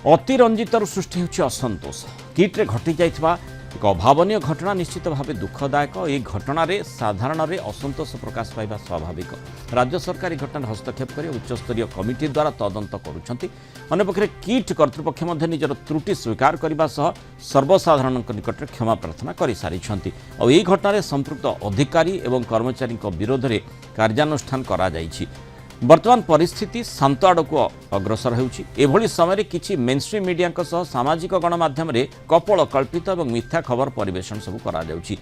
अतिरंजितर सृष्टि होछि असंतोष। किट्रे घटी जाइथिबा एक अभावनीय घटना निश्चित भाव दुखदायक। यह घटन साधारण असंतोष प्रकाश पाइबा स्वाभाविक। राज्य सरकार यह घटना हस्तक्षेप कर उच्चस्तरीय कमिटी द्वारा तदंत करुछंती। अन्यपक्षे किट कर्तृपक्ष निजर त्रुटि स्वीकार करने सह सर्वसाधारण निकट में क्षमा प्रार्थना कर सारी। यह घटन संपृक्त अधिकारी और कर्मचारी विरोध में कार्यानुष्ठान करा जाइछि। वर्तमान परिस्थिति शांत आड़क अग्रसर होभली समय किछि मेनस्ट्रीम मीडिया सामाजिक गणमाध्यम कपोल कल्पित और मिथ्या खबर परिवेशन सबू करा जाउछि।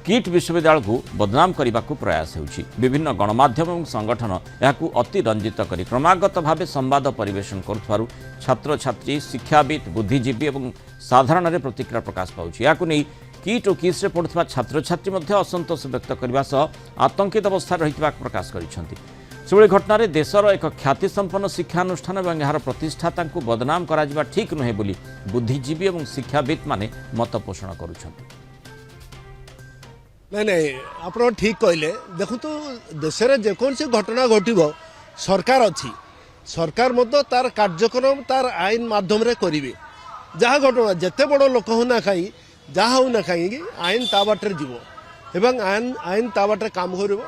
किट विश्वविद्यालय को बदनाम करने को प्रयास होउछि। विभिन्न गणमाध्यम और संगठन यहाकू अतिरंजित करी क्रमागत भाव संवाद परिवेशन करुथारु छात्र छात्री शिक्षाविद बुद्धिजीवी और साधारण प्रतिक्रिया प्रकाश पाउछि। याकू नै किट और किस पढ़ुवा छात्र छात्री असंतोष व्यक्त करने सह आतंकित अवस्था रही प्रकाश करिसेंति। सेभଳି घटना देशर एक ख्याति संपन्न शिक्षानुष्ठान और यार प्रतिष्ठाता को बदनाम करा ठीक नुहे बोली बुद्धिजीवी और शिक्षाविद माने मत पोषण करुछंती। नहीं आप ठीक कहले। देखु तो देश में जेकोसी घटना घटव सरकार अच्छी सरकार मत तार कार्यक्रम तार आईन माध्यम करेंगे। जहाँ घटना जिते बड़ लोक होना कहीं जहाँ होना कहीं आईन ता बाटर जीव एवं आईन ता बाटर काम कर।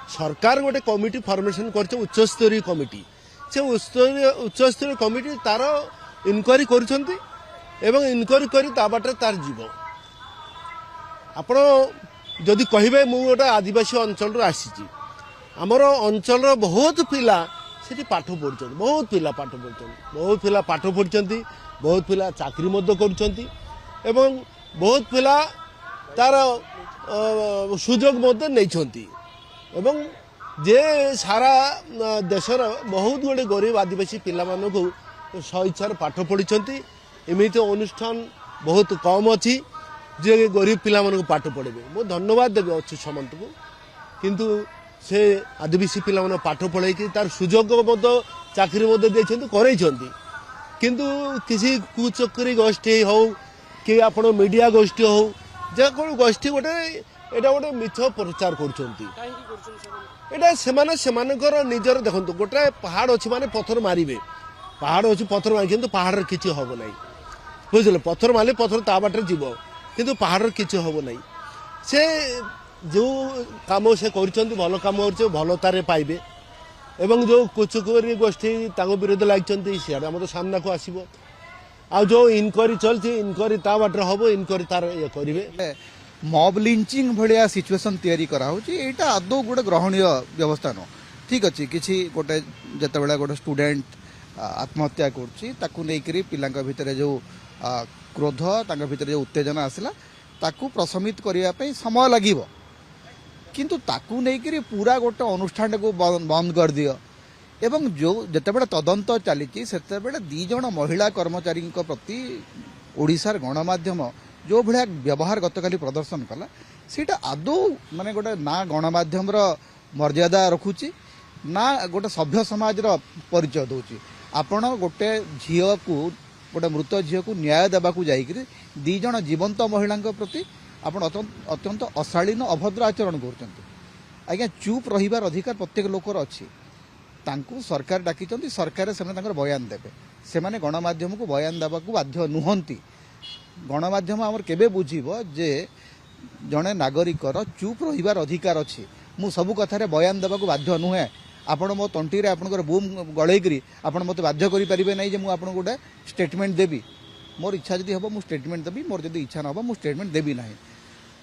सरकार गोटे कमिटी फॉर्मेशन कर उच्चस्तरीय कमिटी से उच्चस्तरीय कमिटी तार इनक्वारी करुछंती एवं इनक्वारी करी ता बाटे तार जीव। आपण जदि कहिबे मु गोटे आदिवासी अंचल आसी आमर अंचल बहुत पिला सेठी पाठ पढ़ुछंती। बहुत पिला पाठ पढ़ुछंती। बहुत पिला पाठ पढ़ुछंती। बहुत पिला चाकरी मध्य करुछंती एवं बहुत पिला तार सुजोग मध्य नैछंती। एवं जे सारा देशर बहुत गुड़े गरीब आदिवासी पिला मानकु स्वेच्छार पाठ पढ़ी। एमती अनुष्ठान बहुत कम अच्छी जे गरीब पिला मानकु पाठ पढ़े। मो धन्यवाद देवी अच्छी समस्त को किंतु से आदिवासी पिला माने पाठ पढ़े तार सुजोग चाकरी करते किंतु किसी कुचक्री गोष्ठी हो कि आप मीडिया गोष्ठी हो जे को गोष्ठी गोटे एटा गोटे मिथ प्रचार करुछंती। एटा सेमानकर निजर देखंतु गोटे पहाड़ अच्छी माने पत्थर मारिबे पहाड़ अच्छी पत्थर मारि किंतु पहाड़ किछि हबो नै। बुझले पत्थर मारले पत्थर ता बाटे जीव किंतु पहाड़ किछि हबो नै। से जो काम से करुछंती भल काम करछे भलतारे पाइबे एवं जो कुचकुरी गोष्ठी ताको विरोध लागछंती सियाड हम तो सामना को आसीबो। आ जो इनक्वारी चलछि इनक्वारी ता बाटे हबो इनक्वारी तार ये करिवे। मॉब लिंचिंग भाया सिचुएसन तैयारी कराऊँ यहाँ आदौ गोटे ग्रहणीय व्यवस्था नुह। ठीक अच्छे किसी गोटे जिते गोटे स्टूडेंट आत्महत्या कर पिला भितर जो क्रोध भितर जो उत्तेजना आसला ताकू प्रशमित करने समय लगे किंतु ताकू नहीं पूरा गोटे अनुष्ठान को बंद कर दियो। एवं जो जिते तदंत चली से दीज महिला कर्मचारी प्रति ओडिशार गणमाध्यम जो भाया व्यवहार गतकाली प्रदर्शन कला सीटा आदौ माने गोटे ना गणमाध्यम मर्यादा रखुची ना गोटे सभ्य समाज परिचय दूची। आपण गोटे झील को गोटे मृत झील को न्याय देवाक जाकर दीज जीवंत महिला प्रति आप अत्यंत अशालीन अभद्र आचरण कर। चुप रहिबार अधिकार प्रत्येक लोकर अच्छी तांकू सरकार डाकी सरकार से बयान देवे से गणमाध्यम को बयान देवाक बाध्य नुहंती। गणमाध्यम आमर केबे बुझीबो जे जड़े नागरिकर चुप रहिबार अधिकार अच्छी मु सबु कथार बयान देवाक बाध्य नुहे। आपण मो तंटी रे आपनकर बूम गळेकरी आपण मते बाध्य करि परिबे नै जे मु आपण गोटे स्टेटमेंट देबी। मोर इच्छा जदि हबो मु स्टेटमेंट देबी मोर जदि इच्छा न हबो मु स्टेटमेंट देबी नाही।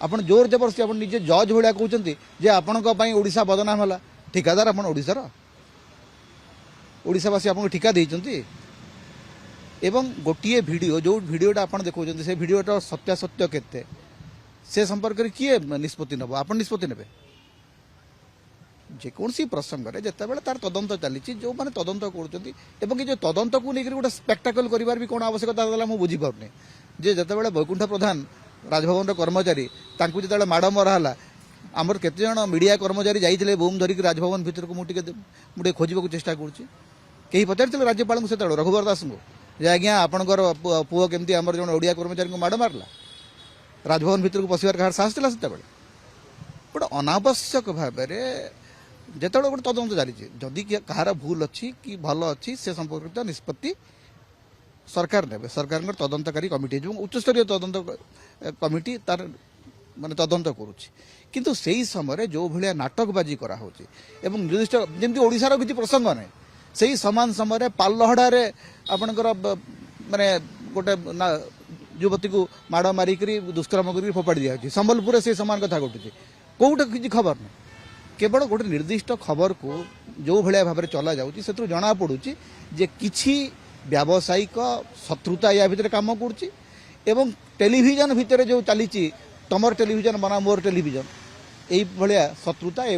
आपण जोर जबरदस्ती आपण निजे जज भलिया कहउचंती जे आपनक पई ओडिसा बदनाम होला। ठिकादार आपण ओडिसा रो ओडिसावासी आपन ठिका देइचंती। एवं गोटे भिडियो जो भिडियोटा आप देखा से भिडियोटा सत्यासत्य केते से संपर्क में किए निष्पत्ति नब आप निष्पत्ति ने जेकोसी प्रसंग में जिते बड़े तार तदंत चली जो मैंने तदंत कर जो तदंत को लेकर गोटे स्पेक्टाकल करार भी कौन आवश्यकता मुझे बुझीपारे जे जिते बड़े वैकुंठ प्रधान राजभवन कर्मचारी जो माड़ मराला आमर केते जन मीडिया कर्मचारी जाइए बूम धरिक राजभवन भितर को मुझे खोजा चेष्टा कहीं पचार राज्यपाल से रघुवर दास को जे आज्ञा आपणकर पुओ केमती आमर जन ओडिया कर्मचारी को माड़ मारला राजभवन भितर को पशिबार कहार साहस था से गोटे अनावश्यक भाव जिते गोटे तदंत चली जदि कहार भूल अच्छी कि भल अच्छी से संपर्कित निष्पत्ति सरकार ने सरकार तदंतकारी कमिटी उच्चस्तरीय तदंत कमिटी तार माने तदंत करुच्ची किंतु से ही समय जो भाया नाटकबाजी कराऊँच एवं निर्दिष्ट जमी ओडार किसी प्रसंग ना से ही समान समय पालहड़े आपणकर माने गोटे युवती को माड़ मारिक दुष्कर्म कर फोपाड़ी दिया संबलपुर से समान कथा घटुचे कौटा किसी खबर नहीं केवल गोटे निर्दिष्ट खबर को जो भाया भाव में चला जाऊँगी से जना पड़ू जे किछि व्यावसायिक शत्रुता या भितर काम करुच्ची एवं टेलीविजन भितर जो चली तमर टेलीविजन बना मोर टेलीविजन यही शत्रुता ये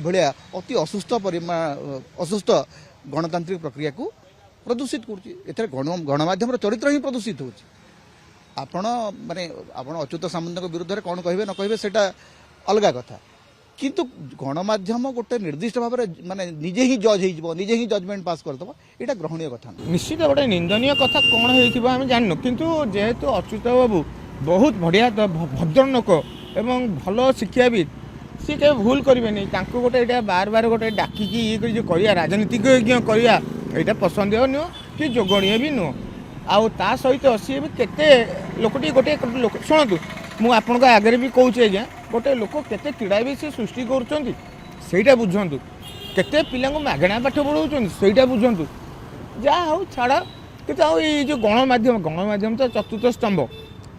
अति असुस्थ गणतांत्रिक प्रक्रिया को प्रदूषित कर गणमाध्यम चरित्र ही प्रदूषित हो माने आपण अच्युत सामंत विरुद्ध में कौन कहे न कहे सेटा अलग कथा किंतु गणमाध्यम गोटे निर्दिष्ट भाव में माने निजे ही जज हो निजे ही जजमेंट पास करदब यहाँ ग्रहणीय कथा निश्चित गोटे निंदनीय कथा कौन हो जानू किंतु जेहेतु अच्युत बाबू बहुत बढ़िया भद्र लोक एवं भल शिक्षाविद सी के भूल करेंगे गोटे यहाँ बार बार गोटे डाकिकी ये कर राजनीतिक करवा यहाँ पसंद नुह कि जोगणीय भी नुह आउ ता सहित सी भी केते लोकटी गोटे लोक शुणु मु आपण आगे भी कहूँ आज्ञा गोटे लोक केते क्रीड़ा भी सी सृष्टि करा बुझंतु केते पिला मागणा पाठ पढ़ाऊँ से बुझंतु जहाँ हूँ छाड़ कि ये जो गणमाध्यम तो चतुर्थ स्तंभ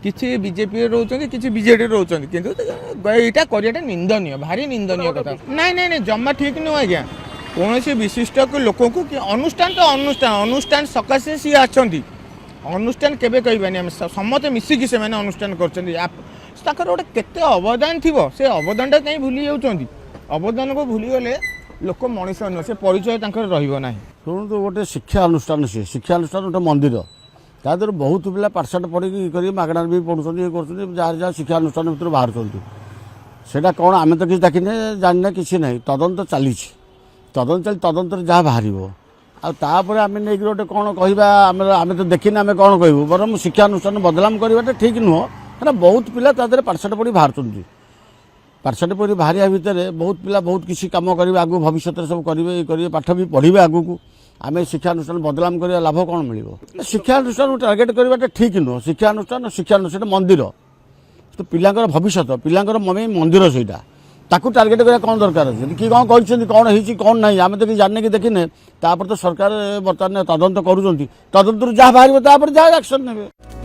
किसी बीजेपी रोचे किसी बीजेडी रोचे किंतु यहाँ करवाटा निंदनीय भारी निंदनीय कथा नहीं जमा ठीक नुह आज्ञा कौन सी विशिष्ट लोक को कि अनुष्ठान तो अनुष्ठान सकाशे सी अच्छा अनुष्ठान केबे कहबानी आम समस्ते मिसिकी से अनुष्ठान कर गोटे केते अवदान थी से अवदानटा कहीं भूली जाऊँच अवदान को भूलीगले लोक मनीष नुह से परिचय रहा शुणु गोटे शिक्षा अनुष्ठान सी शिक्षा अनुष्ठान गोटे मंदिर तादर बहुत पिला पाठशाठ पढ़ी कर मागणार भी पढ़ुं ये कर जहाँ शिक्षा अनुष्ठान भर बाहर से कौन आम तो किसी देखने जाने किसी ना तदंत चली तदंत जहाँ बाहर आपर आम नहीं गोटे कौन कह तो देखने आम कौन कहूँ बरम शिक्षा अनुष्ठान बदलाम करवाटा ठीक नुह है बहुत पिला पाठशाठ पढ़ी बाहर पाठशाठ पढ़ी बाहर भितर बहुत पिला बहुत किसी कम करेंगे आगू भविष्य सब करेंगे पाठ भी पढ़े आगू को आम शिक्षानुष्ठान बदलाम कर लाभ कौन मिल शिक्षानुष्ठान टार्गेट करवाटा ठीक नुह शिक्षानुष्ठान मंदिर तो पिलांकर भविष्य पिलांकर मंदिर सेटा ताकू टार्गेट करा कौन दरकार अच्छे कि कौन कहते कौन होती कौन ना आम तो कि जाने कि देखने तापर तो सरकार बर्तमान तदंत करुँच तदंतर जहाँ बाहर जहाँ एक्शन ने।